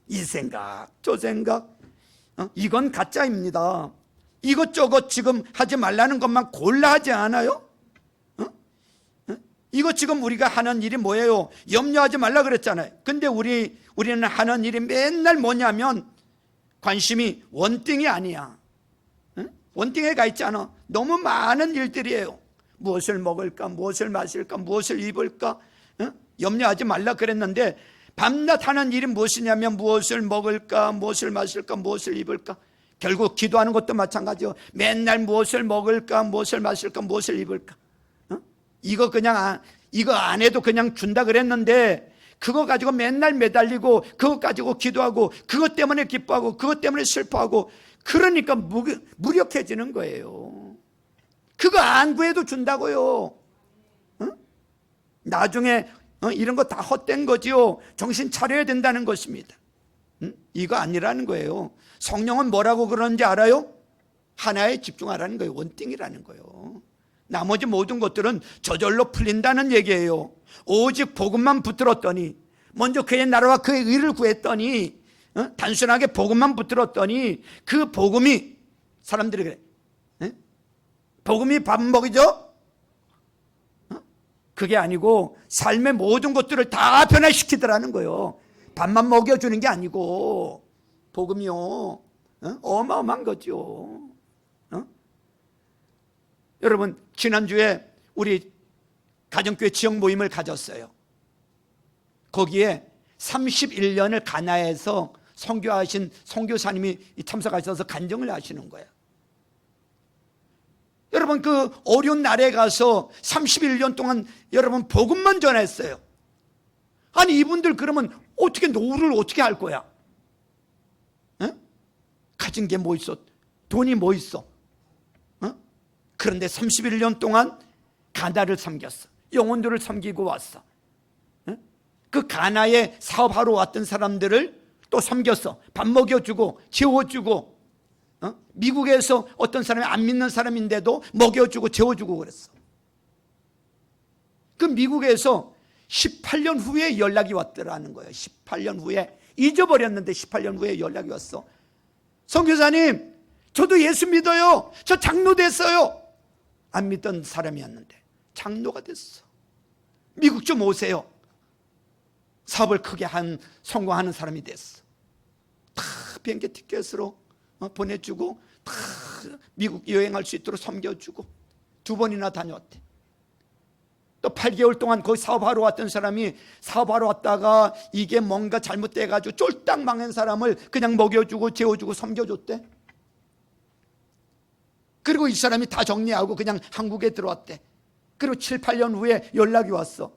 이 생각, 저 생각. 이건 가짜입니다. 이것저것 지금 하지 말라는 것만 골라 하지 않아요? 이거 지금 우리가 하는 일이 뭐예요? 염려하지 말라 그랬잖아요. 근데 우리는 하는 일이 맨날 뭐냐면 관심이 원띵이 아니야. 원띵에 가 있지 않아. 너무 많은 일들이에요. 무엇을 먹을까, 무엇을 마실까, 무엇을 입을까. 염려하지 말라 그랬는데 밤낮 하는 일이 무엇이냐면 무엇을 먹을까, 무엇을 마실까, 무엇을 입을까. 결국 기도하는 것도 마찬가지요. 맨날 무엇을 먹을까, 무엇을 마실까, 무엇을 입을까. 이거 그냥 이거 안 해도 그냥 준다 그랬는데 그거 가지고 맨날 매달리고 그거 가지고 기도하고 그것 때문에 기뻐하고 그것 때문에 슬퍼하고, 그러니까 무력해지는 거예요. 그거 안 구해도 준다고요. 나중에 이런 거 다 헛된 거지요. 정신 차려야 된다는 것입니다. 이거 아니라는 거예요. 성령은 뭐라고 그러는지 알아요? 하나에 집중하라는 거예요. 원띵이라는 거예요. 나머지 모든 것들은 저절로 풀린다는 얘기예요. 오직 복음만 붙들었더니, 먼저 그의 나라와 그의 의를 구했더니, 단순하게 복음만 붙들었더니 그 복음이, 사람들이 그래, 복음이 밥 먹이죠? 그게 아니고 삶의 모든 것들을 다 변화시키더라는 거예요. 밥만 먹여주는 게 아니고 복음이요, 어마어마한 거죠. 여러분 지난주에 우리 가정교회 지역 모임을 가졌어요. 거기에 31년을 가나에서 선교하신 선교사님이 참석하셔서 간증을 하시는 거예요. 여러분 그 어려운 날에 가서 31년 동안 여러분 복음만 전했어요. 아니 이분들 그러면 어떻게 노후를 어떻게 할 거야? 가진 게 뭐 있어? 돈이 뭐 있어? 그런데 31년 동안 가나를 섬겼어. 영혼들을 섬기고 왔어. 그 가나에 사업하러 왔던 사람들을 또 섬겼어. 밥 먹여주고 재워주고, 미국에서 어떤 사람이 안 믿는 사람인데도 먹여주고 재워주고 그랬어. 그 미국에서 18년 후에 연락이 왔더라는 거예요. 18년 후에, 잊어버렸는데 18년 후에 연락이 왔어. 선교사님, 저도 예수 믿어요. 저 장로 됐어요. 안 믿던 사람이었는데 장로가 됐어. 미국 좀 오세요. 사업을 크게 성공하는 사람이 됐어. 다 비행기 티켓으로 보내주고, 다 미국 여행할 수 있도록 섬겨주고 2번이나 다녔대. 또 8개월 동안 거기 사업하러 왔던 사람이 사업하러 왔다가 이게 뭔가 잘못돼가지고 쫄딱 망한 사람을 그냥 먹여주고 재워주고 섬겨줬대. 그리고 이 사람이 다 정리하고 그냥 한국에 들어왔대. 그리고 7, 8년 후에 연락이 왔어.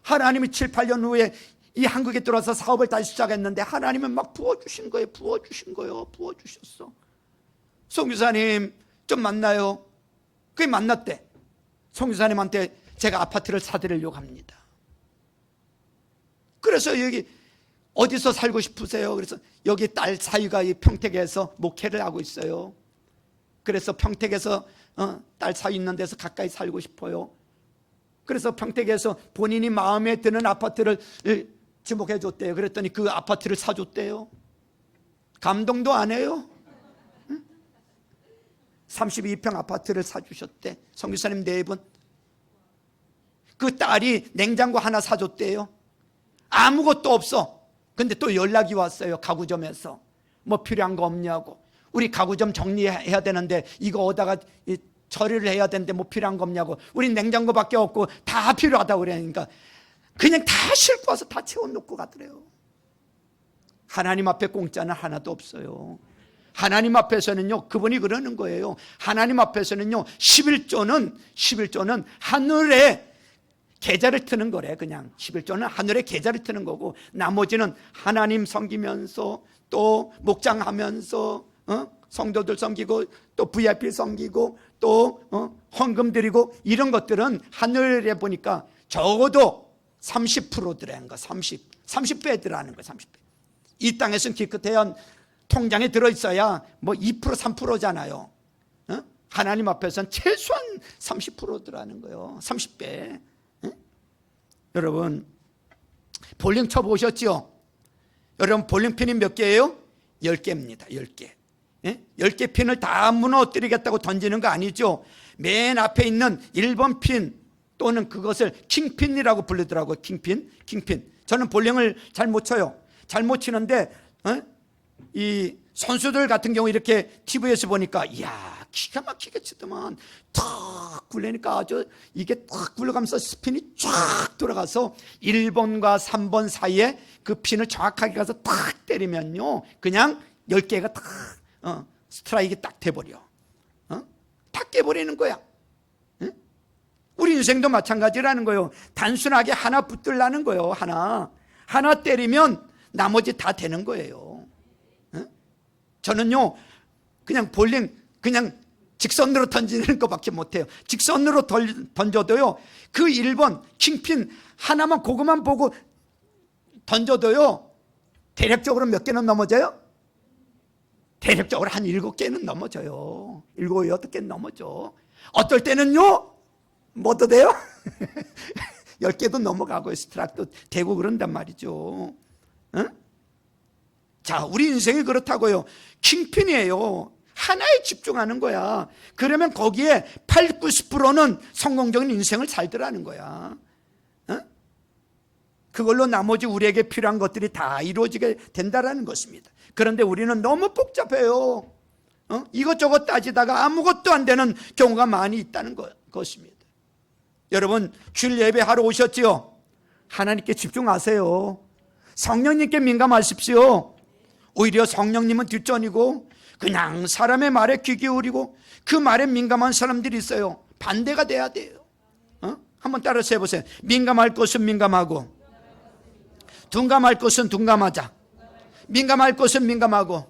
하나님이 7, 8년 후에 이 한국에 들어와서 사업을 다시 시작했는데 하나님은 막 부어주신 거예요. 부어주셨어. 선교사님 좀 만나요. 그게 만났대. 선교사님한테 제가 아파트를 사드리려고 합니다. 그래서 여기 어디서 살고 싶으세요? 그래서 여기 딸 사위가 이 평택에서 목회를 하고 있어요. 그래서 평택에서 딸 사위 있는 데서 가까이 살고 싶어요. 그래서 평택에서 본인이 마음에 드는 아파트를 지목해 줬대요. 그랬더니 그 아파트를 사줬대요. 감동도 안 해요? 32평 아파트를 사주셨대. 선교사님 4분. 그 딸이 냉장고 하나 사줬대요. 아무것도 없어. 근데 또 연락이 왔어요. 가구점에서 뭐 필요한 거 없냐고. 우리 가구점 정리해야 되는데 이거 오다가 처리를 해야 되는데 뭐 필요한 거 없냐고. 우리 냉장고밖에 없고 다 필요하다고 그러니까 그냥 다 싣고 와서 다 채워놓고 가더래요. 하나님 앞에 공짜는 하나도 없어요. 하나님 앞에서는요, 그분이 그러는 거예요. 하나님 앞에서는요, 11조는 하늘에 계좌를 트는 거래. 그냥 11조는 하늘에 계좌를 트는 거고, 나머지는 하나님 섬기면서 또 목장하면서 성도들 섬기고 또 VIP 섬기고 또 헌금 드리고, 이런 것들은 하늘에 보니까 적어도 30%들어간 거. 30배 들어가는 거. 30배. 이 땅에서는 기껏해야 통장에 들어있어야 뭐 2% 3%잖아요. 하나님 앞에서는 최소한 30% 들어가는 거예요. 30배. 여러분 볼링 쳐보셨죠? 여러분 볼링 핀이 몇 개예요? 10개입니다. 10개. 10개 핀을 다 무너뜨리겠다고 던지는 거 아니죠. 맨 앞에 있는 1번 핀 또는 그것을 킹핀이라고 부르더라고요. 킹핀. 저는 볼링을 잘 못 쳐요. 잘 못 치는데 이 선수들 같은 경우 이렇게 TV에서 보니까 이야 기가 막히게 치더만 탁 굴리니까 아주 이게 탁 굴러가면서 스핀이 쫙 돌아가서 1번과 3번 사이에 그 핀을 정확하게 가서 탁 때리면요 그냥 10개가 탁 스트라이크 딱 돼버려. 다 깨버리는 거야. 우리 인생도 마찬가지라는 거예요. 단순하게 하나 붙들라는 거예요. 하나 때리면 나머지 다 되는 거예요. 저는요 그냥 볼링 그냥 직선으로 던지는 것밖에 못해요. 직선으로 던져도요 그 1번 킹핀 하나만 그것만 보고 던져도요 대략적으로 몇 개는 넘어져요? 대략적으로 한 7개는 넘어져요. 7, 8개는 넘어져. 어떨 때는요 뭐도 돼요? 10개도 넘어가고 스트라이크도 되고 그런단 말이죠. 자, 우리 인생이 그렇다고요. 킹핀이에요. 하나에 집중하는 거야. 그러면 거기에 8, 90%는 성공적인 인생을 살더라는 거야. 그걸로 나머지 우리에게 필요한 것들이 다 이루어지게 된다는 것입니다. 그런데 우리는 너무 복잡해요. 이것저것 따지다가 아무것도 안 되는 경우가 많이 있다는 것입니다. 여러분 주일 예배하러 오셨지요? 하나님께 집중하세요. 성령님께 민감하십시오. 오히려 성령님은 뒷전이고 그냥 사람의 말에 귀 기울이고 그 말에 민감한 사람들이 있어요. 반대가 돼야 돼요. 한번 따라서 해보세요. 민감할 것은 민감하고 둔감할 것은 둔감하자. 민감할 것은 민감하고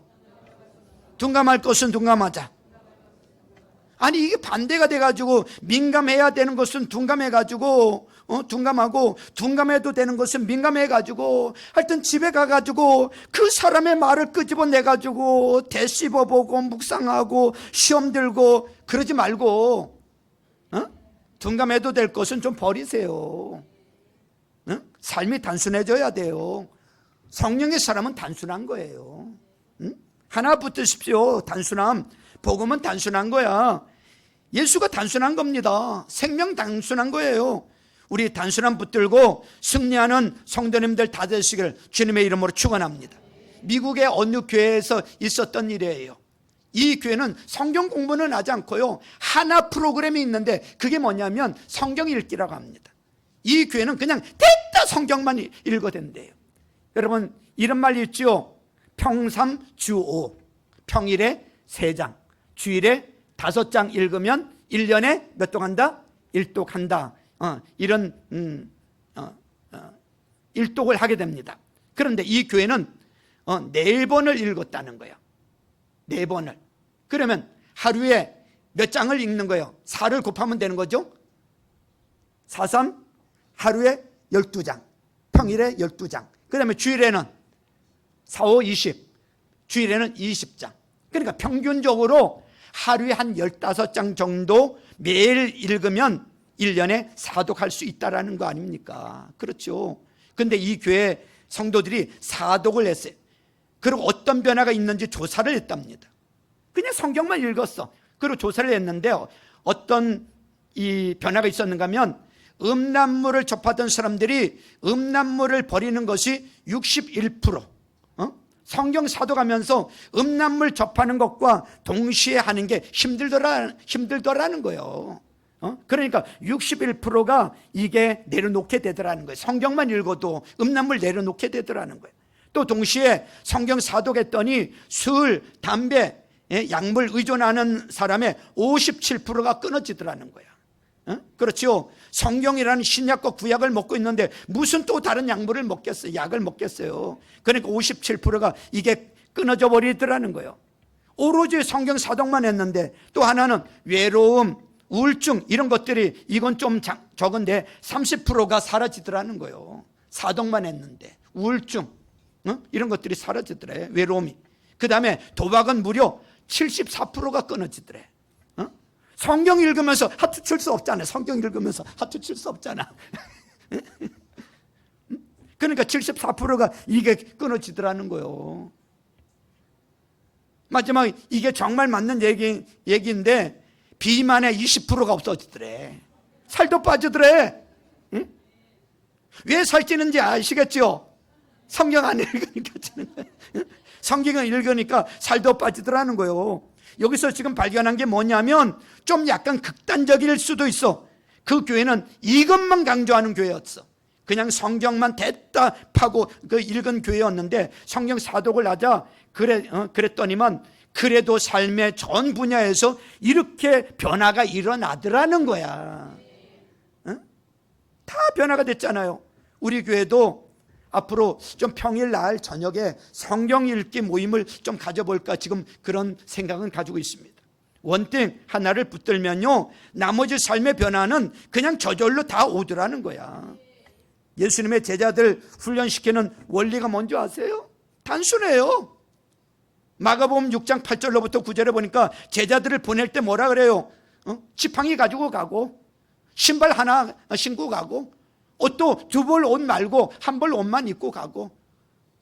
둔감할 것은 둔감하자. 아니 이게 반대가 돼가지고 민감해야 되는 것은 둔감해가지고 둔감하고 둔감해도 되는 것은 민감해가지고 하여튼 집에 가가지고 그 사람의 말을 끄집어내가지고 되씹어보고 묵상하고 시험 들고 그러지 말고 둔감해도 될 것은 좀 버리세요. 삶이 단순해져야 돼요. 성령의 사람은 단순한 거예요. 하나 붙드십시오. 단순함. 복음은 단순한 거야. 예수가 단순한 겁니다. 생명 단순한 거예요. 우리 단순함 붙들고 승리하는 성도님들 다 되시기를 주님의 이름으로 축원합니다. 미국의 어느 교회에서 있었던 일이에요. 이 교회는 성경 공부는 하지 않고요 하나 프로그램이 있는데 그게 뭐냐면 성경 읽기라고 합니다. 이 교회는 그냥 됐다 성경만 읽어댄대요. 여러분 이런 말 있죠. 평삼 주오. 평일에 3장, 주일에 5장 읽으면 1년에 몇 동 한다? 1독 한다. 이런 1독을 하게 됩니다. 그런데 이 교회는 4번을 읽었다는 거예요. 4번을. 그러면 하루에 몇 장을 읽는 거예요? 4를 곱하면 되는 거죠? 4.3 하루에 12장, 평일에 12장. 그 다음에 주일에는 4.5 20, 주일에는 20장. 그러니까 평균적으로 하루에 한 15장 정도 매일 읽으면 1년에 사독할 수 있다라는 거 아닙니까? 그렇죠. 근데 이 교회 성도들이 사독을 했어요. 그리고 어떤 변화가 있는지 조사를 했답니다. 그냥 성경만 읽었어. 그리고 조사를 했는데 어떤 이 변화가 있었는가 하면 음란물을 접하던 사람들이 음란물을 버리는 것이 61%. 성경 사독하면서 음란물 접하는 것과 동시에 하는 게 힘들더라는 거예요. 그러니까 61%가 이게 내려놓게 되더라는 거예요. 성경만 읽어도 음란물 내려놓게 되더라는 거예요. 또 동시에 성경 사독했더니 술, 담배, 약물 의존하는 사람의 57%가 끊어지더라는 거야. 그렇죠. 성경이라는 신약과 구약을 먹고 있는데 무슨 또 다른 약물을 먹겠어요? 약을 먹겠어요. 그러니까 57%가 이게 끊어져 버리더라는 거예요. 오로지 성경 사독만 했는데 또 하나는 외로움, 우울증 이런 것들이 이건 좀 적은데 30%가 사라지더라는 거예요. 사독만 했는데 우울증 이런 것들이 사라지더래. 외로움이. 그 다음에 도박은 무려 74%가 끊어지더래. 성경 읽으면서 하트 칠 수 없잖아요. 성경 읽으면서 하트 칠 수 없잖아. 그러니까 74%가 이게 끊어지더라는 거예요. 마지막 이게 정말 맞는 얘기인데 비만의 20%가 없어지더래. 살도 빠지더래. 응? 왜 살찌는지 아시겠죠? 성경 안 읽으니까 찌는 거예요. 성경을 읽으니까 살도 빠지더라는 거예요. 여기서 지금 발견한 게 뭐냐면 좀 약간 극단적일 수도 있어. 그 교회는 이것만 강조하는 교회였어. 그냥 성경만 대답하고 그 읽은 교회였는데 성경 사독을 하자 그랬더니만 그래도 삶의 전 분야에서 이렇게 변화가 일어나더라는 거야. 응? 다 변화가 됐잖아요. 우리 교회도 앞으로 좀 평일날 저녁에 성경 읽기 모임을 좀 가져볼까 지금 그런 생각은 가지고 있습니다. 원칙 하나를 붙들면요 나머지 삶의 변화는 그냥 저절로 다 오더라는 거야. 예수님의 제자들 훈련시키는 원리가 뭔지 아세요? 단순해요. 마가복음 6장 8절로부터 9절에 보니까 제자들을 보낼 때 뭐라 그래요? 지팡이 가지고 가고 신발 하나 신고 가고 옷도 2벌 옷 말고 1벌 옷만 입고 가고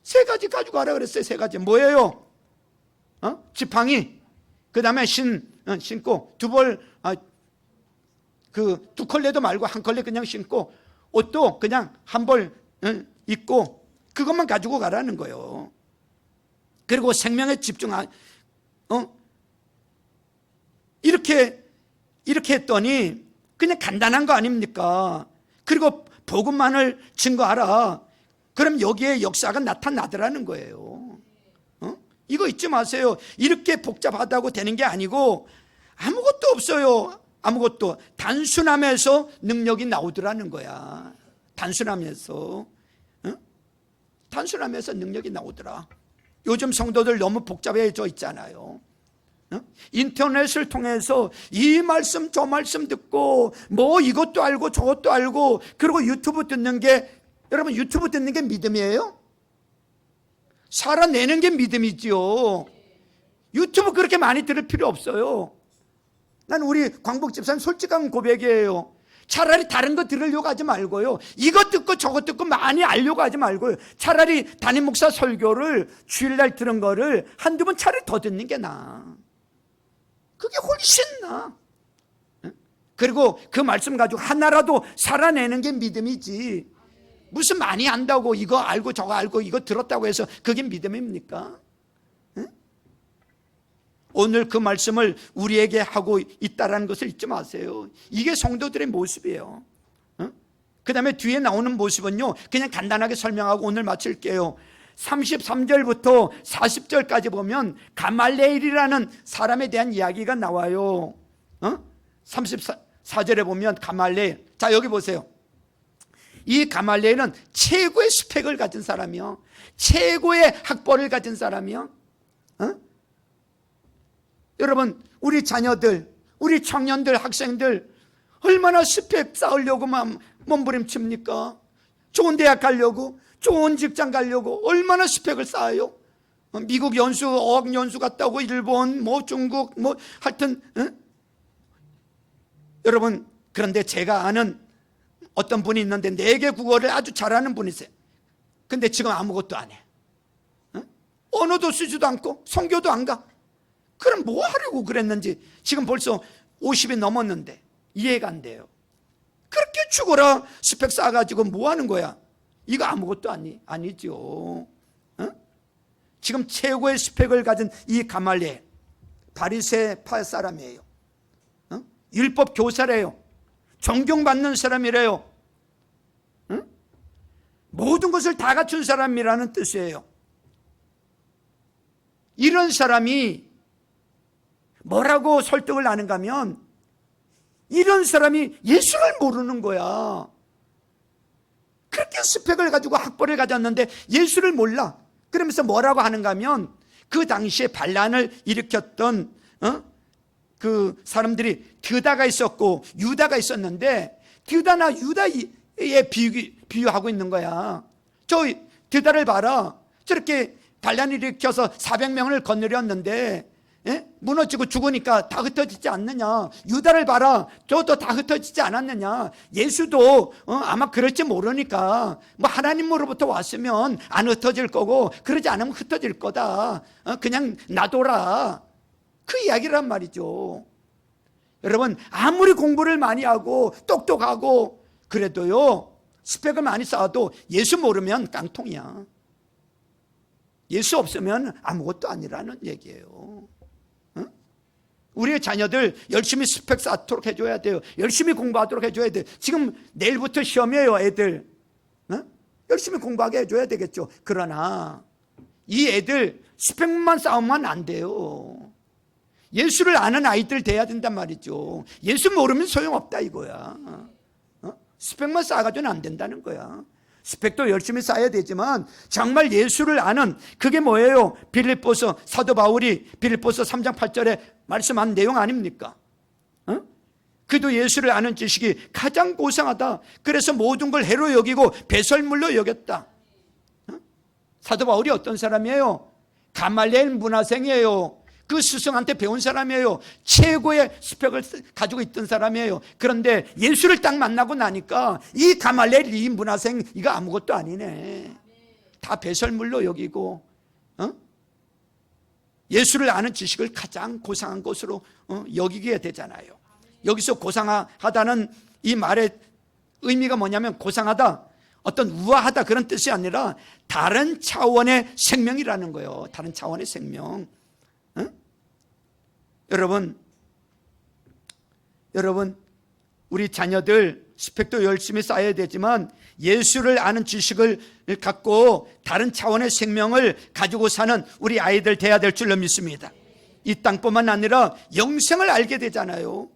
3가지 가지고 가라 그랬어요. 3가지 뭐예요? 지팡이, 그 다음에 신고 2벌 그 2컬레도 말고 1컬레 그냥 신고 옷도 그냥 1벌 입고 그것만 가지고 가라는 거예요. 그리고 생명에 이렇게 했더니 그냥 간단한 거 아닙니까? 그리고 복음만을 증거하라. 그럼 여기에 역사가 나타나더라는 거예요. 이거 잊지 마세요. 이렇게 복잡하다고 되는 게 아니고 아무것도 없어요. 아무것도. 단순함에서 능력이 나오더라는 거야. 단순함에서 능력이 나오더라. 요즘 성도들 너무 복잡해져 있잖아요. 인터넷을 통해서 이 말씀 저 말씀 듣고 뭐 이것도 알고 저것도 알고 그리고 유튜브 듣는 게 여러분 유튜브 듣는 게 믿음이에요? 살아내는 게 믿음이지요. 유튜브 그렇게 많이 들을 필요 없어요. 난 우리 광복 집사님 솔직한 고백이에요. 차라리 다른 거 들으려고 하지 말고요. 이것 듣고 저것 듣고 많이 알려고 하지 말고요. 차라리 담임 목사 설교를 주일날 들은 거를 한두 번 차라리 더 듣는 게 나아. 그게 훨씬 나아. 그리고 그 말씀 가지고 하나라도 살아내는 게 믿음이지. 무슨 많이 안다고 이거 알고 저거 알고 이거 들었다고 해서 그게 믿음입니까? 오늘 그 말씀을 우리에게 하고 있다는 것을 잊지 마세요. 이게 성도들의 모습이에요. 그 다음에 뒤에 나오는 모습은요 그냥 간단하게 설명하고 오늘 마칠게요. 33절부터 40절까지 보면 가말레일이라는 사람에 대한 이야기가 나와요. 34절에 보면 가말레일. 자 여기 보세요. 이 가말레일은 최고의 스펙을 가진 사람이요, 최고의 학벌을 가진 사람이요. 여러분 우리 자녀들, 우리 청년들, 학생들 얼마나 스펙 쌓으려고 몸부림칩니까? 좋은 대학 가려고, 좋은 직장 가려고 얼마나 스펙을 쌓아요? 미국 연수, 어학 연수 갔다 오고, 일본, 중국, 하여튼, 여러분, 그런데 제가 아는 어떤 분이 있는데 4개 국어를 아주 잘하는 분이세요. 근데 지금 아무것도 안 해. 언어도 쓰지도 않고 선교도 안 가. 그럼 뭐 하려고 그랬는지 지금 벌써 50이 넘었는데 이해가 안 돼요. 그렇게 죽어라 스펙 쌓아가지고 뭐 하는 거야? 이거 아무것도 아니죠. 지금 최고의 스펙을 가진 이 가말리엘, 바리새파 사람이에요. 율법 교사래요. 존경받는 사람이래요. 모든 것을 다 갖춘 사람이라는 뜻이에요. 이런 사람이 뭐라고 설득을 하는가 하면, 이런 사람이 예수를 모르는 거야. 그렇게 스펙을 가지고 학벌을 가졌는데 예수를 몰라. 그러면서 뭐라고 하는가 하면, 그 당시에 반란을 일으켰던 그 사람들이 드다가 있었고 유다가 있었는데, 드다나 유다에 비유하고 있는 거야. 저 드다를 봐라. 저렇게 반란을 일으켜서 400명을 거느렸는데 무너지고 죽으니까 다 흩어지지 않느냐. 유다를 봐라. 저도 다 흩어지지 않았느냐. 예수도 아마 그럴지 모르니까 하나님으로부터 왔으면 안 흩어질 거고, 그러지 않으면 흩어질 거다. 그냥 놔둬라. 그 이야기란 말이죠. 여러분, 아무리 공부를 많이 하고 똑똑하고 그래도요, 스펙을 많이 쌓아도 예수 모르면 깡통이야. 예수 없으면 아무것도 아니라는 얘기예요. 우리의 자녀들 열심히 스펙 쌓도록 해줘야 돼요. 열심히 공부하도록 해줘야 돼요. 지금 내일부터 시험이에요, 애들. 열심히 공부하게 해줘야 되겠죠. 그러나 이 애들 스펙만 쌓으면 안 돼요. 예수를 아는 아이들 돼야 된단 말이죠. 예수 모르면 소용없다 이거야. 스펙만 쌓아가지고는 안 된다는 거야. 스펙도 열심히 쌓아야 되지만 정말 예수를 아는, 그게 뭐예요? 빌립보서, 사도 바울이 빌립보서 3장 8절에 말씀한 내용 아닙니까? 그도 예수를 아는 지식이 가장 고상하다. 그래서 모든 걸 해로 여기고 배설물로 여겼다. 사도 바울이 어떤 사람이에요? 가말리엘 문화생이에요. 그 스승한테 배운 사람이에요. 최고의 스펙을 가지고 있던 사람이에요. 그런데 예수를 딱 만나고 나니까 이 가말리엘 이 문화생 이거 아무것도 아니네. 다 배설물로 여기고 예수를 아는 지식을 가장 고상한 것으로 여기게 되잖아요. 여기서 고상하다는 이 말의 의미가 뭐냐면, 고상하다, 어떤 우아하다 그런 뜻이 아니라 다른 차원의 생명이라는 거예요. 다른 차원의 생명. 여러분, 우리 자녀들 스펙도 열심히 쌓아야 되지만 예수를 아는 지식을 갖고 다른 차원의 생명을 가지고 사는 우리 아이들 돼야 될 줄로 믿습니다. 이 땅뿐만 아니라 영생을 알게 되잖아요.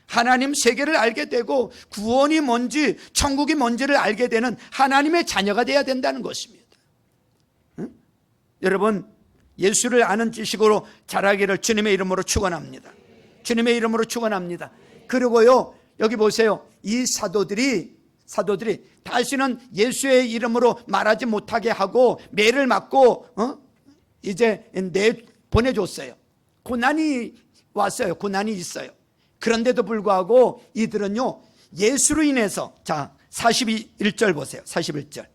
하나님 세계를 알게 되고 구원이 뭔지 천국이 뭔지를 알게 되는 하나님의 자녀가 돼야 된다는 것입니다. 여러분, 예수를 아는 지식으로 자라기를 주님의 이름으로 축원합니다. 주님의 이름으로 축원합니다. 그리고요, 여기 보세요. 이 사도들이 다시는 예수의 이름으로 말하지 못하게 하고 매를 맞고 이제 보내줬어요. 고난이 왔어요. 고난이 있어요. 그런데도 불구하고 이들은요, 예수로 인해서, 자 41절 보세요. 41절.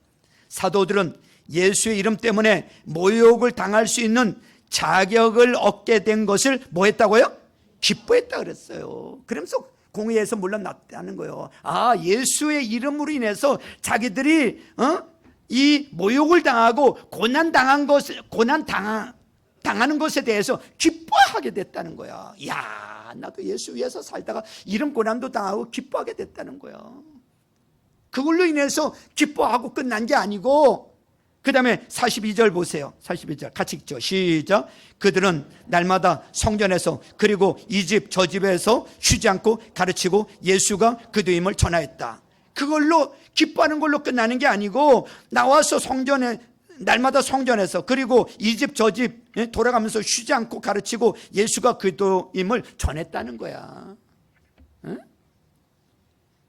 사도들은 예수의 이름 때문에 모욕을 당할 수 있는 자격을 얻게 된 것을 뭐 했다고요? 기뻐했다 그랬어요. 그러면서 공회에서 물러났다는 거예요. 아, 예수의 이름으로 인해서 자기들이 이 모욕을 당하고 고난당하는 것에 대해서 기뻐하게 됐다는 거야. 이야, 나도 예수 위해서 살다가 이런 고난도 당하고 기뻐하게 됐다는 거야. 그걸로 인해서 기뻐하고 끝난 게 아니고, 그 다음에 42절 보세요. 42절 같이 읽죠. 시작. 그들은 날마다 성전에서 그리고 이 집 저 집에서 쉬지 않고 가르치고 예수가 그들임을 전하였다. 그걸로 기뻐하는 걸로 끝나는 게 아니고, 나와서 날마다 성전에서 그리고 이 집 저 집 돌아가면서 쉬지 않고 가르치고 예수가 그리스도임을 전했다는 거야. 응?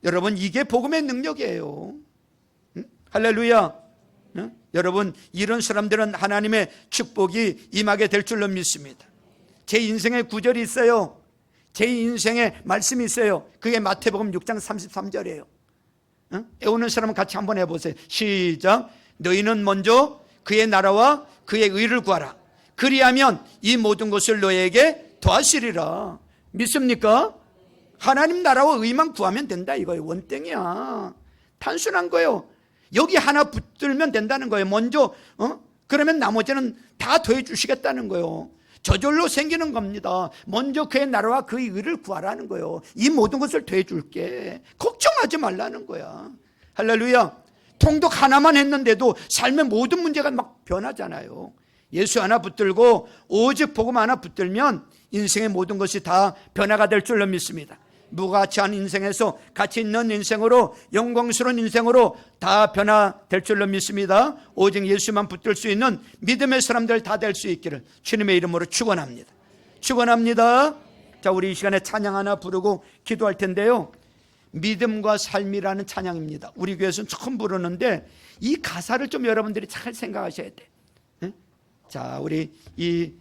여러분, 이게 복음의 능력이에요. 응? 할렐루야. 응? 여러분, 이런 사람들은 하나님의 축복이 임하게 될 줄로 믿습니다. 제 인생에 구절이 있어요. 제 인생에 말씀이 있어요. 그게 마태복음 6장 33절이에요. 응? 애우는 사람은 같이 한번 해보세요. 시작. 너희는 먼저 그의 나라와 그의 의를 구하라. 그리하면 이 모든 것을 너희에게 더하시리라. 믿습니까? 하나님 나라와 의만 구하면 된다 이거예요. 원땡이야. 단순한 거예요. 여기 하나 붙들면 된다는 거예요. 먼저 그러면 나머지는 다 더해 주시겠다는 거예요. 저절로 생기는 겁니다. 먼저 그의 나라와 그의 의를 구하라는 거예요. 이 모든 것을 더해 줄게. 걱정하지 말라는 거야. 할렐루야. 통독 하나만 했는데도 삶의 모든 문제가 막 변하잖아요. 예수 하나 붙들고 오직 복음 하나 붙들면 인생의 모든 것이 다 변화가 될 줄로 믿습니다. 무가치한 인생에서 가치 있는 인생으로, 영광스러운 인생으로 다 변화될 줄로 믿습니다. 오직 예수만 붙들 수 있는 믿음의 사람들 다 될 수 있기를 주님의 이름으로 축원합니다. 축원합니다. 자, 우리 이 시간에 찬양 하나 부르고 기도할 텐데요. 믿음과 삶이라는 찬양입니다. 우리 교회에서는 처음 부르는데 이 가사를 좀 여러분들이 잘 생각하셔야 돼. 자, 우리 이